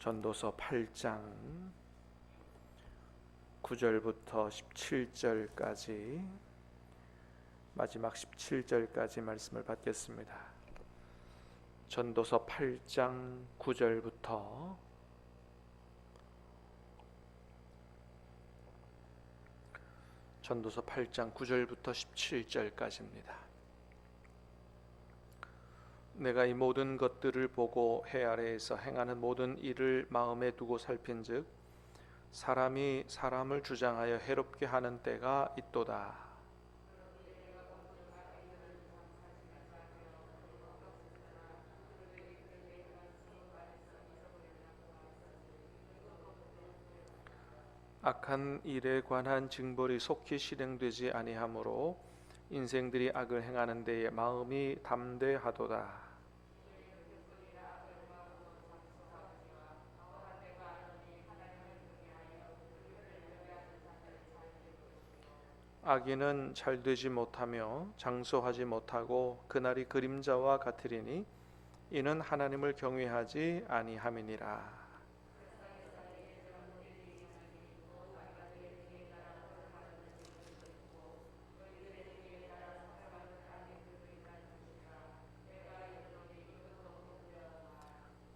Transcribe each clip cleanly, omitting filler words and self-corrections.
전도서 8장 9절부터 17절까지 마지막 17절까지 말씀을 받겠습니다. 전도서 8장 9절부터 17절까지입니다. 내가 이 모든 것들을 보고 해 아래에서 행하는 모든 일을 마음에 두고 살핀즉 사람이 사람을 주장하여 해롭게 하는 때가 있도다. 악한 일에 관한 징벌이 속히 실행되지 아니하므로 인생들이 악을 행하는 데에 마음이 담대하도다. 악인은 잘 되지 못하며 장수하지 못하고 그날이 그림자와 같으리니 이는 하나님을 경외하지 아니함이니라.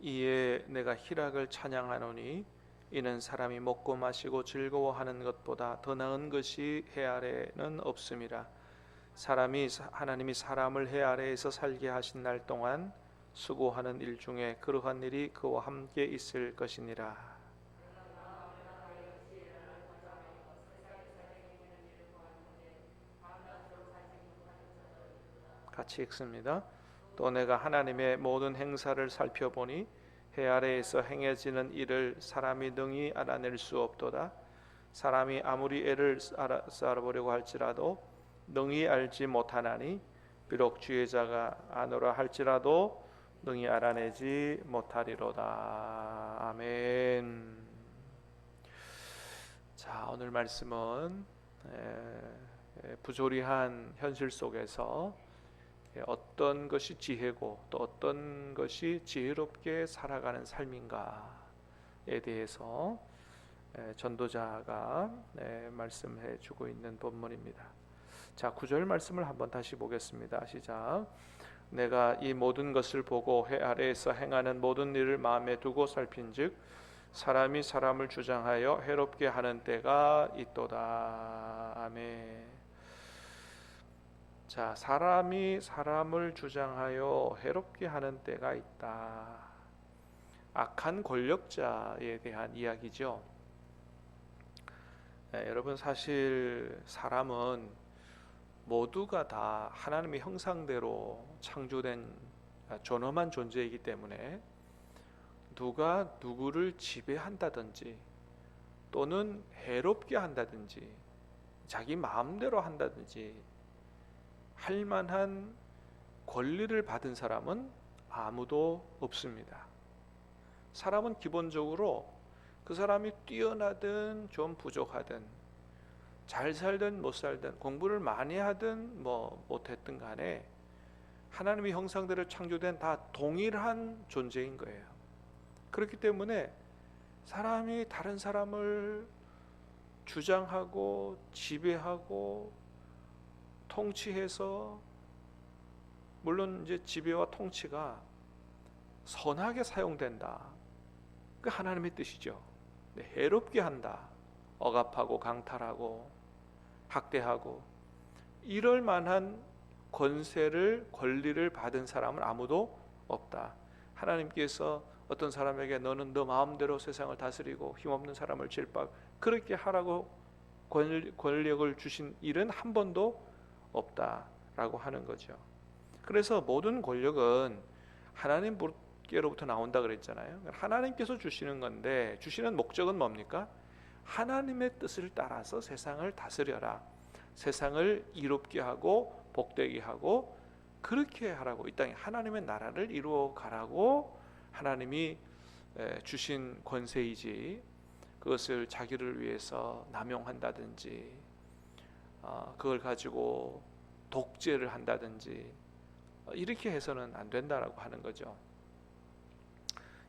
이에 내가 희락을 찬양하노니 이는 사람이 먹고 마시고 즐거워하는 것보다 더 나은 것이 해 아래에는 없음이라. 하나님이 사람을 해 아래에서 살게 하신 날 동안 수고하는 일 중에 그러한 일이 그와 함께 있을 것이니라. 같이 읽습니다. 또 내가 하나님의 모든 행사를 살펴보니 해 아래에서 행해지는 일을 사람이 능히 알아낼 수 없도다. 사람이 아무리 애를 알아보려고 할지라도 능히 알지 못하나니 비록 지혜자가 아노라 할지라도 능히 알아내지 못하리로다. 아멘. 자, 오늘 말씀은 부조리한 현실 속에서 어떤 것이 지혜고 또 어떤 것이 지혜롭게 살아가는 삶인가에 대해서 전도자가 말씀해 주고 있는 본문입니다. 자, 9절 말씀을 한번 다시 보겠습니다. 시작. 내가 이 모든 것을 보고 해 아래에서 행하는 모든 일을 마음에 두고 살핀즉 사람이 사람을 주장하여 해롭게 하는 때가 있도다. 아멘. 자, 사람이 사람을 주장하여 해롭게 하는 때가 있다. 악한 권력자에 대한 이야기죠. 여러분, 사실 사람은 모두가 다 하나님의 형상대로 창조된 존엄한 존재이기 때문에 누가 누구를 지배한다든지 또는 해롭게 한다든지 자기 마음대로 한다든지 할 만한 권리를 받은 사람은 아무도 없습니다. 사람은 기본적으로 그 사람이 뛰어나든 좀 부족하든 잘 살든 못 살든 공부를 많이 하든 못했든 간에 하나님의 형상대로 창조된 다 동일한 존재인 거예요. 그렇기 때문에 사람이 다른 사람을 주장하고 지배하고 통치해서, 물론 이제 지배와 통치가 선하게 사용된다, 그 하나님의 뜻이죠. 해롭게 한다, 억압하고 강탈하고 학대하고 이럴 만한 권리를 받은 사람은 아무도 없다. 하나님께서 어떤 사람에게 너는 너 마음대로 세상을 다스리고 힘없는 사람을 질박 그렇게 하라고 권력을 주신 일은 한 번도 없다라고 하는 거죠. 그래서 모든 권력은 하나님께로부터 나온다 그랬잖아요. 하나님께서 주시는 건데 주시는 목적은 뭡니까? 하나님의 뜻을 따라서 세상을 다스려라, 세상을 이롭게 하고 복되게 하고 그렇게 하라고, 이 땅에 하나님의 나라를 이루어 가라고 하나님이 주신 권세이지, 그것을 자기를 위해서 남용한다든지 그걸 가지고 독재를 한다든지 이렇게 해서는 안 된다라고 하는 거죠.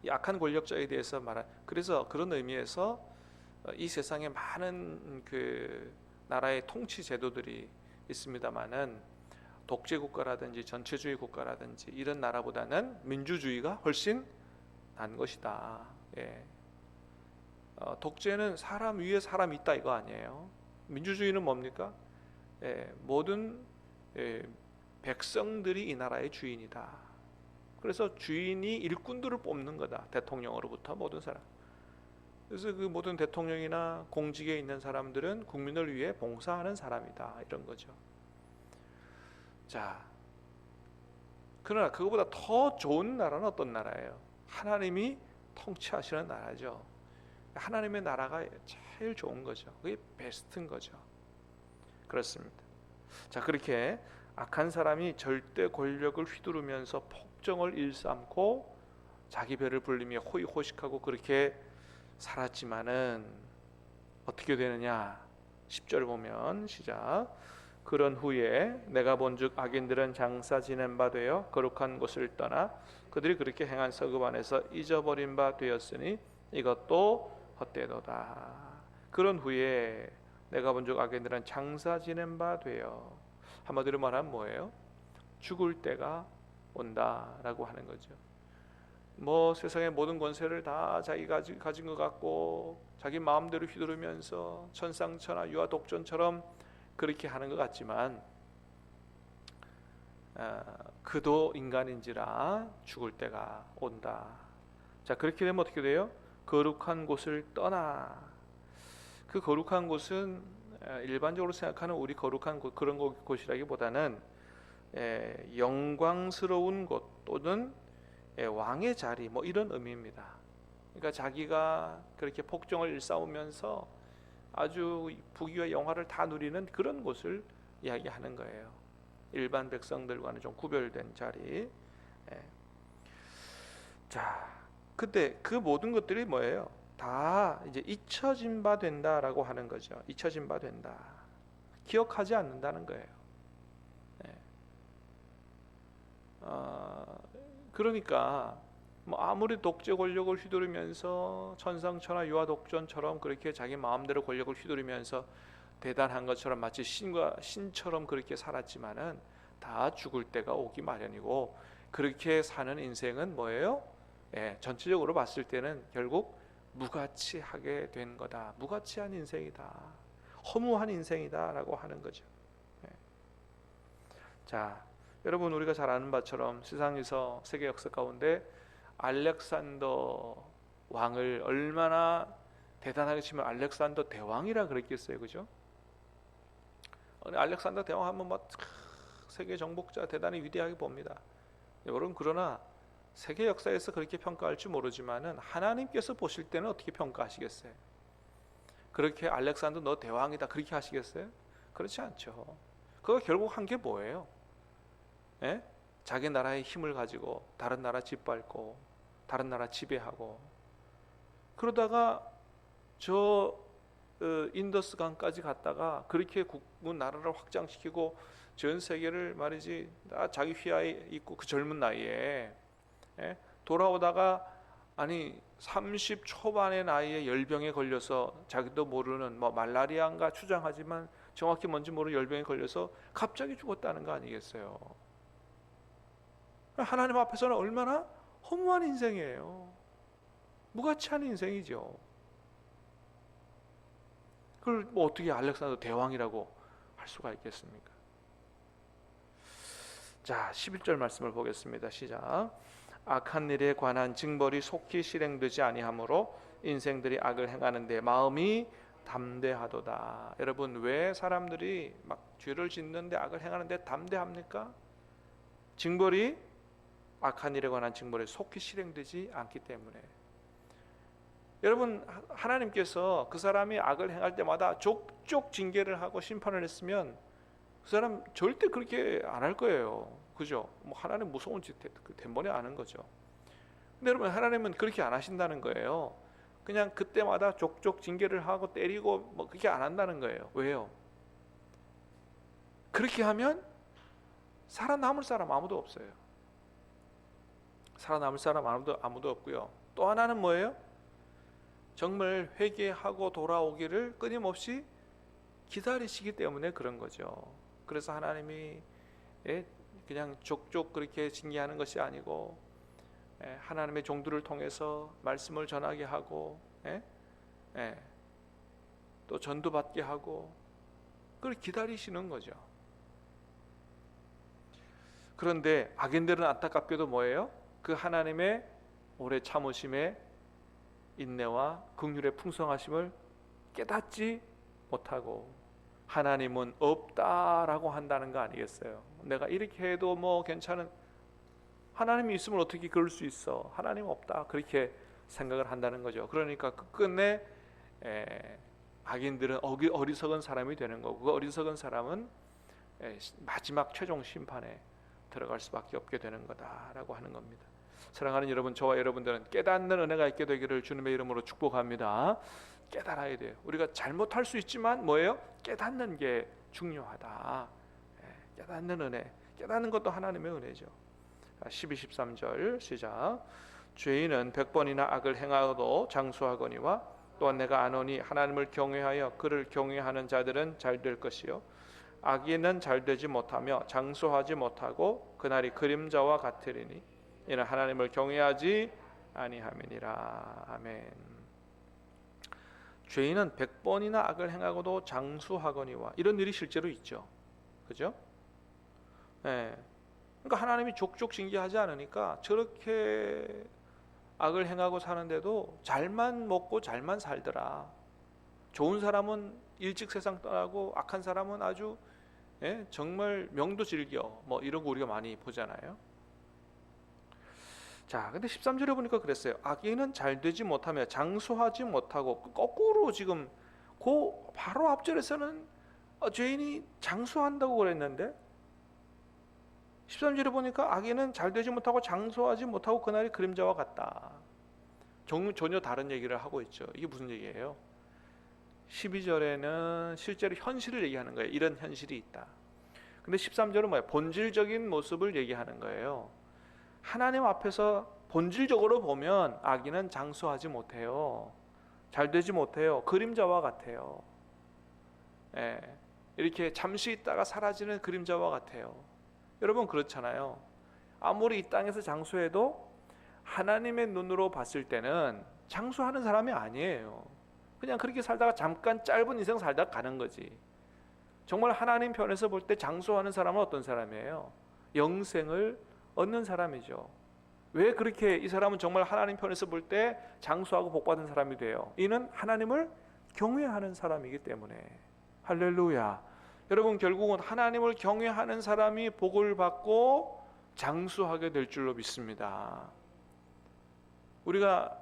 이 악한 권력자에 대해서 말한. 그래서 그런 의미에서 이 세상에 많은 그 나라의 통치 제도들이 있습니다만은 독재 국가라든지 전체주의 국가라든지 이런 나라보다는 민주주의가 훨씬 난 것이다. 예. 독재는 사람 위에 사람 있다 이거 아니에요. 민주주의는 뭡니까? 모든 백성들이 이 나라의 주인이다. 그래서 주인이 일꾼들을 뽑는 거다. 대통령으로부터 모든 사람. 그래서 그 모든 대통령이나 공직에 있는 사람들은 국민을 위해 봉사하는 사람이다. 이런 거죠. 자, 그러나 그거보다 더 좋은 나라는 어떤 나라예요? 하나님이 통치하시는 나라죠. 하나님의 나라가 제일 좋은 거죠. 그게 베스트인 거죠. 그렇습니다. 자, 그렇게 악한 사람이 절대 권력을 휘두르면서 폭정을 일삼고 자기 배를 불리며 호의호식하고 그렇게 살았지만은 어떻게 되느냐? 10절 보면 시작. 그런 후에 내가 본즉 악인들은 장사 지낸 바 되어 거룩한 곳을 떠나 그들이 그렇게 행한 서급 안에서 잊어버린 바 되었으니 이것도 헛되도다. 그런 후에 내가 본즉 악인들은 장사 지낸 바 되어, 한마디로 말하면 뭐예요? 죽을 때가 온다라고 하는 거죠. 뭐 세상의 모든 권세를 다 자기가 가진 것 같고 자기 마음대로 휘두르면서 천상천하 유아 독존처럼 그렇게 하는 것 같지만 그도 인간인지라 죽을 때가 온다. 자, 그렇게 되면 어떻게 돼요? 거룩한 곳을 떠나. 그 거룩한 곳은 일반적으로 생각하는 우리 거룩한 곳, 그런 곳이라기보다는 영광스러운 곳 또는 왕의 자리 뭐 이런 의미입니다. 그러니까 자기가 그렇게 폭정을 일삼으면서 아주 부귀와 영화를 다 누리는 그런 곳을 이야기하는 거예요. 일반 백성들과는 좀 구별된 자리. 자, 그때 그 모든 것들이 뭐예요? 다 이제 잊혀진 바 된다라고 하는 거죠. 잊혀진 바 된다. 기억하지 않는다는 거예요. 그러니까 뭐 아무리 독재 권력을 휘두르면서 천상천하 유아 독존처럼 그렇게 자기 마음대로 권력을 휘두르면서 대단한 것처럼 마치 신처럼 그렇게 살았지만은 다 죽을 때가 오기 마련이고, 그렇게 사는 인생은 뭐예요? 전체적으로 봤을 때는 결국 무가치하게 된 거다. 무가치한 인생이다. 허무한 인생이다라고 하는 거죠. 자, 여러분, 우리가 잘 아는 바처럼 세상에서 세계 역사 가운데 알렉산더 왕을 얼마나 대단하게 치면 알렉산더 대왕이라 그랬겠어요, 그죠? 알렉산더 대왕 하면 막 세계 정복자 대단히 위대하게 봅니다. 여러분, 그러나 세계 역사에서 그렇게 평가할지 모르지만은 하나님께서 보실 때는 어떻게 평가하시겠어요? 그렇게 알렉산더 너 대왕이다 그렇게 하시겠어요? 그렇지 않죠. 그거 결국 한 게 뭐예요? 자기 나라의 힘을 가지고 다른 나라 짓밟고 다른 나라 지배하고, 그러다가 저 인더스 강까지 갔다가 그렇게 국문 나라를 확장시키고 전 세계를 말이지 자기 휘하에 있고 그 젊은 나이에 돌아오다가 아니 30 초반의 나이에 열병에 걸려서 자기도 모르는 뭐 말라리아인가 추정하지만 정확히 뭔지 모르는 열병에 걸려서 갑자기 죽었다는 거 아니겠어요? 하나님 앞에서는 얼마나 허무한 인생이에요. 무가치한 인생이죠. 그걸 뭐 어떻게 알렉산더 대왕이라고 할 수가 있겠습니까? 자, 11절 말씀을 보겠습니다. 시작. 악한 일에 관한 징벌이 속히 실행되지 아니하므로 인생들이 악을 행하는데 마음이 담대하도다. 여러분, 왜 사람들이 막 죄를 짓는데 악을 행하는데 담대합니까? 징벌이, 악한 일에 관한 징벌이 속히 실행되지 않기 때문에. 여러분, 하나님께서 그 사람이 악을 행할 때마다 족족 징계를 하고 심판을 했으면 그 사람 절대 그렇게 안 할 거예요. 그죠? 뭐 하나님 무서운 짓 된번에 아는 거죠. 근데 여러분, 하나님은 그렇게 안 하신다는 거예요. 그냥 그때마다 족족 징계를 하고 때리고 뭐 그렇게 안 한다는 거예요. 왜요? 그렇게 하면 살아남을 사람 아무도 없어요. 살아남을 사람 아무도 없고요. 또 하나는 뭐예요? 정말 회개하고 돌아오기를 끊임없이 기다리시기 때문에 그런 거죠. 그래서 하나님이 그냥 족족 그렇게 징계하는 것이 아니고 하나님의 종들을 통해서 말씀을 전하게 하고 또 전도받게 하고 그걸 기다리시는 거죠. 그런데 악인들은 안타깝게도 뭐예요? 그 하나님의 오래 참으심의 인내와 긍휼의 풍성하심을 깨닫지 못하고 하나님은 없다라고 한다는 거 아니겠어요? 내가 이렇게 해도 뭐 괜찮은, 하나님이 있으면 어떻게 그럴 수 있어? 하나님 없다, 그렇게 생각을 한다는 거죠. 그러니까 끝내 악인들은 어리석은 사람이 되는 거고, 그 어리석은 사람은 마지막 최종 심판에 들어갈 수밖에 없게 되는 거다라고 하는 겁니다. 사랑하는 여러분, 저와 여러분들은 깨닫는 은혜가 있게 되기를 주님의 이름으로 축복합니다. 깨달아야 돼요. 우리가 잘못할 수 있지만 뭐예요? 깨닫는 게 중요하다. 깨닫는 은혜, 깨닫는 것도 하나님의 은혜죠. 12, 13절 시작. 죄인은 100번이나 악을 행하고도 장수하거니와 또한 내가 아노니 하나님을 경외하여 그를 경외하는 자들은 잘 될 것이요 악인은 잘 되지 못하며 장수하지 못하고 그날이 그림자와 같으리니 이는 하나님을 경외하지 아니함이니라. 아멘. 죄인은 100번이나 악을 행하고도 장수하거니와, 이런 일이 실제로 있죠. 그죠? 그러니까 하나님이 족족 징계하지 않으니까 저렇게 악을 행하고 사는데도 잘만 먹고 잘만 살더라. 좋은 사람은 일찍 세상 떠나고 악한 사람은 아주 정말 명도 즐겨, 뭐 이런 거 우리가 많이 보잖아요. 자, 근데 13절에 보니까 그랬어요. 악인은 잘 되지 못하며 장수하지 못하고, 거꾸로 지금 그 바로 앞절에서는 죄인이 장수한다고 그랬는데 13절에 보니까 악인은 잘 되지 못하고 장수하지 못하고 그날이 그림자와 같다. 전혀 다른 얘기를 하고 있죠. 이게 무슨 얘기예요? 12절에는 실제로 현실을 얘기하는 거예요. 이런 현실이 있다. 근데 13절은 뭐예요? 본질적인 모습을 얘기하는 거예요. 하나님 앞에서 본질적으로 보면 악인은 장수하지 못해요. 잘 되지 못해요. 그림자와 같아요. 이렇게 잠시 있다가 사라지는 그림자와 같아요. 여러분 그렇잖아요. 아무리 이 땅에서 장수해도 하나님의 눈으로 봤을 때는 장수하는 사람이 아니에요. 그냥 그렇게 살다가 잠깐 짧은 인생 살다가 가는 거지. 정말 하나님 편에서 볼 때 장수하는 사람은 어떤 사람이에요? 영생을 얻는 사람이죠. 왜 그렇게 이 사람은 정말 하나님 편에서 볼 때 장수하고 복받은 사람이 돼요? 이는 하나님을 경외하는 사람이기 때문에. 할렐루야. 여러분 결국은 하나님을 경외하는 사람이 복을 받고 장수하게 될 줄로 믿습니다. 우리가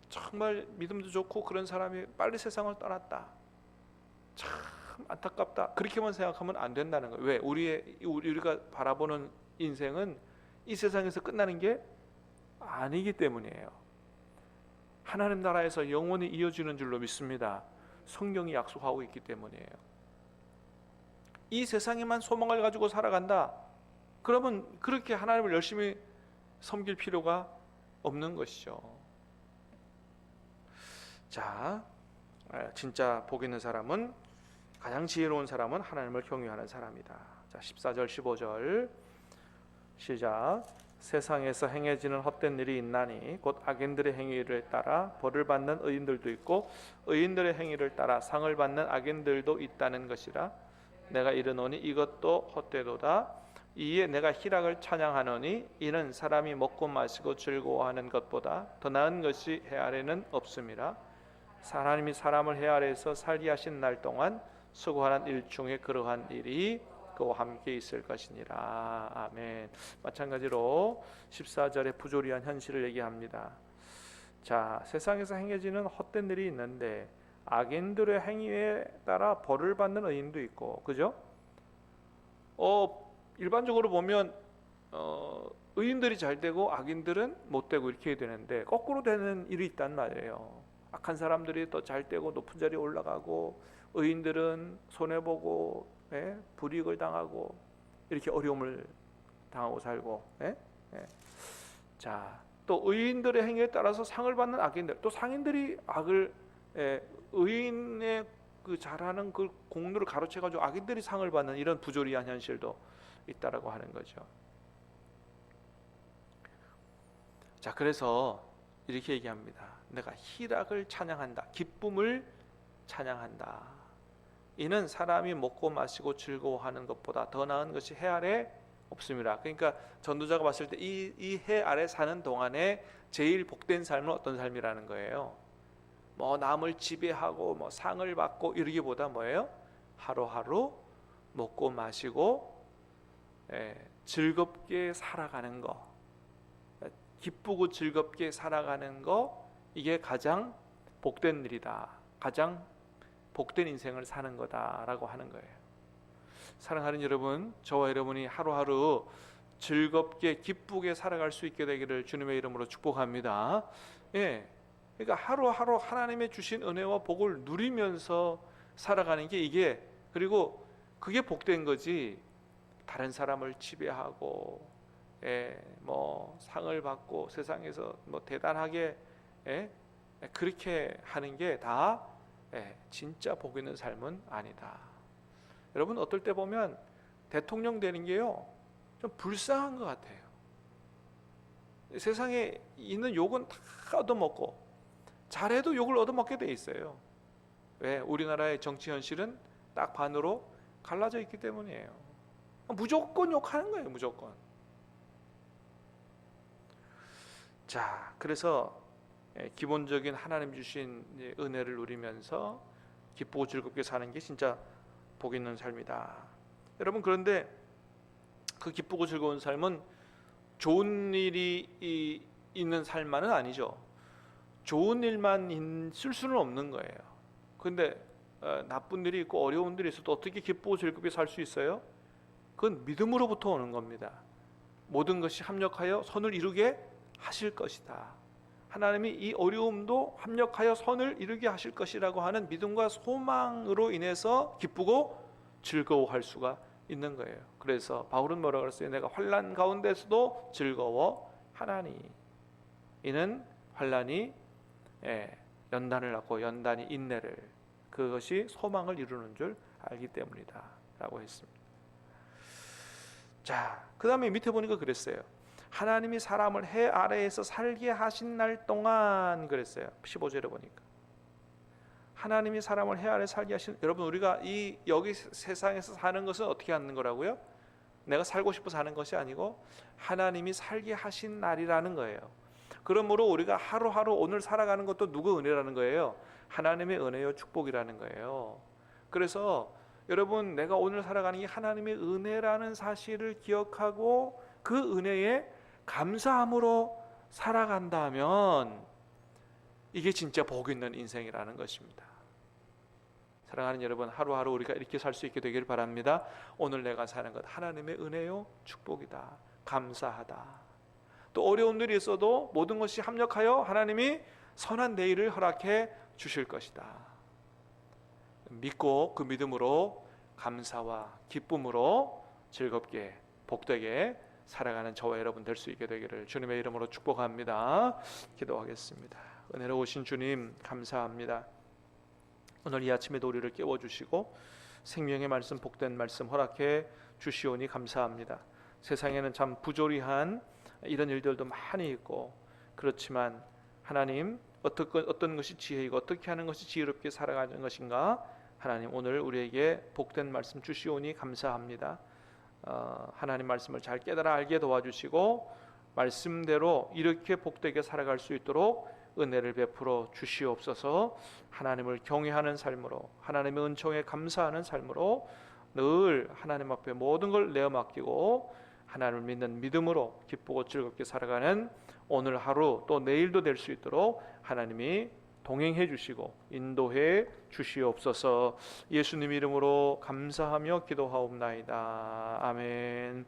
정말 믿음도 좋고 그런 사람이 빨리 세상을 떠났다, 참 안타깝다, 그렇게만 생각하면 안 된다는 거예요. 왜? 우리가 바라보는 인생은 이 세상에서 끝나는 게 아니기 때문이에요. 하나님 나라에서 영원히 이어지는 줄로 믿습니다. 성경이 약속하고 있기 때문이에요. 이 세상에만 소망을 가지고 살아간다, 그러면 그렇게 하나님을 열심히 섬길 필요가 없는 것이죠. 자, 진짜 복 있는 사람은, 가장 지혜로운 사람은 하나님을 경외하는 사람이다. 자, 14절 15절 시작. 세상에서 행해지는 헛된 일이 있나니 곧 악인들의 행위를 따라 벌을 받는 의인들도 있고 의인들의 행위를 따라 상을 받는 악인들도 있다는 것이라. 내가 이르노니 이것도 헛되도다. 이에 내가 희락을 찬양하노니 이는 사람이 먹고 마시고 즐거워하는 것보다 더 나은 것이 해 아래는 없음이라. 하나님이 사람을 해 아래에서 살게 하신 날 동안 수고하는 일 중에 그러한 일이 그와 함께 있을 것이니라. 아멘. 마찬가지로 14절에 부조리한 현실을 얘기합니다. 자, 세상에서 행해지는 헛된 일이 있는데 악인들의 행위에 따라 벌을 받는 의인도 있고, 그죠? 일반적으로 보면 의인들이 잘 되고 악인들은 못 되고 이렇게 되는데 거꾸로 되는 일이 있단 말이에요. 악한 사람들이 더 잘 되고 높은 자리에 올라가고 의인들은 손해보고 불이익을 당하고 이렇게 어려움을 당하고 살고. 자, 또 의인들의 행위에 따라서 상을 받는 악인들, 또 상인들이 악을 의인의 그 잘하는 그 공로를 가로채 가지고 악인들이 상을 받는 이런 부조리한 현실도 있다라고 하는 거죠. 자, 그래서 이렇게 얘기합니다. 내가 희락을 찬양한다. 기쁨을 찬양한다. 이는 사람이 먹고 마시고 즐거워하는 것보다 더 나은 것이 해 아래 없습니다. 그러니까 전도자가 봤을 때 이 해 아래 사는 동안에 제일 복된 삶은 어떤 삶이라는 거예요. 뭐 남을 지배하고 뭐 상을 받고 이러기보다 뭐예요? 하루하루 먹고 마시고 즐겁게 살아가는 거, 기쁘고 즐겁게 살아가는 거, 이게 가장 복된 일이다. 가장 복된 인생을 사는 거다라고 하는 거예요. 사랑하는 여러분, 저와 여러분이 하루하루 즐겁게 기쁘게 살아갈 수 있게 되기를 주님의 이름으로 축복합니다. 그러니까 하루하루 하나님의 주신 은혜와 복을 누리면서 살아가는 게 이게, 그리고 그게 복된 거지, 다른 사람을 지배하고 뭐 상을 받고 세상에서 뭐 대단하게 그렇게 하는 게 다 진짜 복 있는 삶은 아니다. 여러분, 어떨 때 보면 대통령 되는 게요 좀 불쌍한 것 같아요. 세상에 있는 욕은 다 얻어먹고 잘해도 욕을 얻어먹게 돼 있어요. 왜? 우리나라의 정치 현실은 딱 반으로 갈라져 있기 때문이에요. 무조건 욕하는 거예요. 무조건. 자, 그래서 기본적인 하나님 주신 은혜를 누리면서 기쁘고 즐겁게 사는 게 진짜 복 있는 삶이다. 여러분, 그런데 그 기쁘고 즐거운 삶은 좋은 일이 있는 삶만은 아니죠. 좋은 일만 있을 수는 없는 거예요. 그런데 나쁜 일이 있고 어려운 일이 있어도 어떻게 기쁘고 즐겁게 살 수 있어요? 그건 믿음으로부터 오는 겁니다. 모든 것이 합력하여 선을 이루게 하실 것이다. 하나님이 이 어려움도 합력하여 선을 이루게 하실 것이라고 하는 믿음과 소망으로 인해서 기쁘고 즐거워할 수가 있는 거예요. 그래서 바울은 뭐라고 그랬어요? 내가 환난 가운데서도 즐거워하나니. 이는 환난이 연단을 낳고 연단이 인내를, 그것이 소망을 이루는 줄 알기 때문이다 라고 했습니다. 자, 그 다음에 밑에 보니까 그랬어요. 하나님이 사람을 해 아래에서 살게 하신 날 동안 그랬어요. 15절에 보니까 하나님이 사람을 해 아래 살게 하신, 여러분, 우리가 여기 세상에서 사는 것은 어떻게 하는 거라고요? 내가 살고 싶어 사는 것이 아니고 하나님이 살게 하신 날이라는 거예요. 그러므로 우리가 하루하루 오늘 살아가는 것도 누구 은혜라는 거예요? 하나님의 은혜요 축복이라는 거예요. 그래서 여러분, 내가 오늘 살아가는 게 하나님의 은혜라는 사실을 기억하고 그 은혜에 감사함으로 살아간다면 이게 진짜 복 있는 인생이라는 것입니다. 사랑하는 여러분, 하루하루 우리가 이렇게 살 수 있게 되기를 바랍니다. 오늘 내가 사는 것 하나님의 은혜요 축복이다. 감사하다. 또 어려운 일이 있어도 모든 것이 합력하여 하나님이 선한 내일을 허락해 주실 것이다. 믿고 그 믿음으로 감사와 기쁨으로 즐겁게 복되게 살아가는 저와 여러분 될 수 있게 되기를 주님의 이름으로 축복합니다. 기도하겠습니다. 은혜로우신 주님, 감사합니다. 오늘 이 아침에도 우리를 깨워주시고 생명의 말씀, 복된 말씀 허락해 주시오니 감사합니다. 세상에는 참 부조리한 이런 일들도 많이 있고, 그렇지만 하나님, 어떤 것이 지혜이고 어떻게 하는 것이 지혜롭게 살아가는 것인가, 하나님 오늘 우리에게 복된 말씀 주시오니 감사합니다. 하나님 말씀을 잘 깨달아 알게 도와주시고 말씀대로 이렇게 복되게 살아갈 수 있도록 은혜를 베풀어 주시옵소서. 하나님을 경외하는 삶으로, 하나님의 은총에 감사하는 삶으로 늘 하나님 앞에 모든 걸 내어 맡기고 하나님을 믿는 믿음으로 기쁘고 즐겁게 살아가는 오늘 하루 또 내일도 될 수 있도록 하나님이 동행해 주시고 인도해 주시옵소서. 예수님 이름으로 감사하며 기도하옵나이다. 아멘.